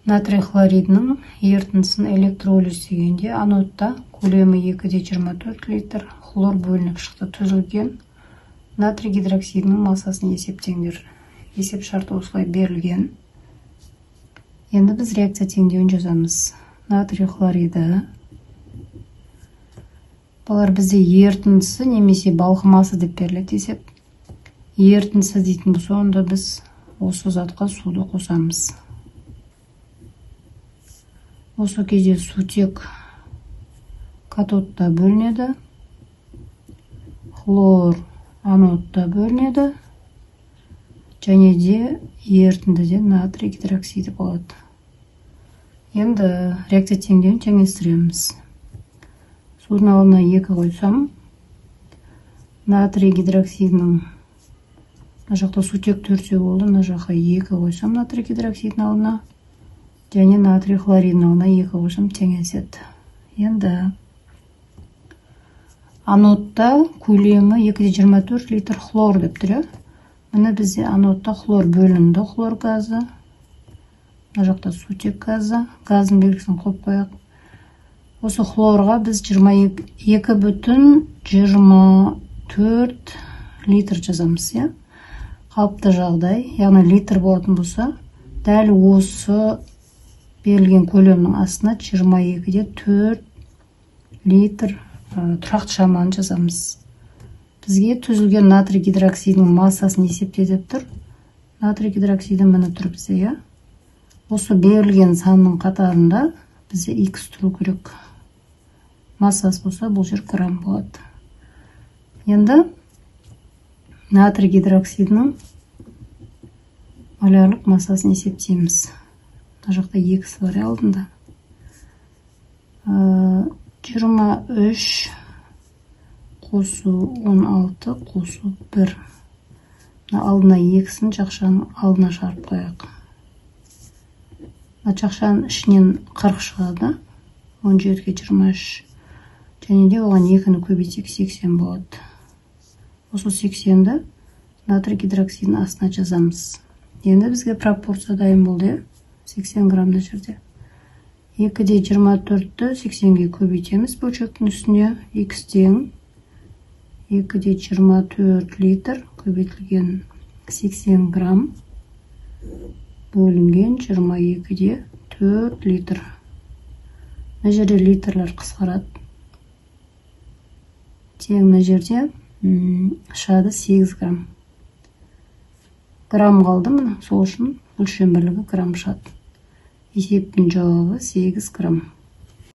Натрий хлоридінің ерітіндісін электролиз дегенде анодта көлемі 2,24 литр хлор бөлініп шықты. Түзілген натрий гидроксидінің массасын есептеңдер. Есеп шарты осылай берілген. Енді біз реакция теңдеуін жазамыз. Натрий хлориді. Бұлар бізде ерітіндісі немесе балқымасы деп беріледі есеп. Ерітіндісі дейтін болса, онда біз осы затқа суды қосамыз. Осы кезде сутек катодта бөлінеді, хлор анодта бөлінеді, және де ерітіндіде натрий гидроксиді болады. Енді реакция теңдеуін теңестіреміз. Судың алдына 2 қойсам, натрий гидроксидінің мына жақта сутек 4 болды, мына жаққа 2 қойсам натрий гидроксидінің алдына, және натрий хлоридінің алдына 2 қойсам теңеседі. Енді анодта көлемі 2,24 литр хлор деп тұр. Міне бізде анодта хлор бөлінді, хлор газы. Мына жақта сутек газы. Газдың белгісін қойып қояйық. Осы хлорға біз 22,24 литр жазамыз. Қалыпты жағдай, яғни литр болатын болса, дәл осы берілген көлемнің астына 22,4 литр тұрақты шаманы жазамыз. Бізге түзілген натрий гидроксидінің массасын есепте деп тұр. Натрий гидроксиді міне тұр бізде. Осы берілген санның қатарында бізде X тұру керек. Массасы болса, бұл жер грамм болады. Енді натрий гидроксидінің молярлық массасын есептейміз. Мына жақта X бар алдында. 23 қосу 16 қосу 1. Алдына X-ін жақшаның алдына шығарып қояйық. Жақшаның ішінен 40 шығады. 17-ге 23. Және де оған 2-ні көбейтсек 80 болады. Осы 80-ді натрий гидроксидінің астына жазамыз. Енді бізге пропорция дайын болды. 80 граммда жерде. 2,24-ті 80-ге көбейтеміз бөлшектің үстіне. X тең 2,24 литр көбейтілген 80 грамм бөлінген 22,4 литр. Мына жерде литрлер қысқарады. Тең мына жерде шығады 8 грамм. Грамм қалды мына, сол үшін өлшем бірлігі грамм шығады. Есептің жауабы 8 грамм.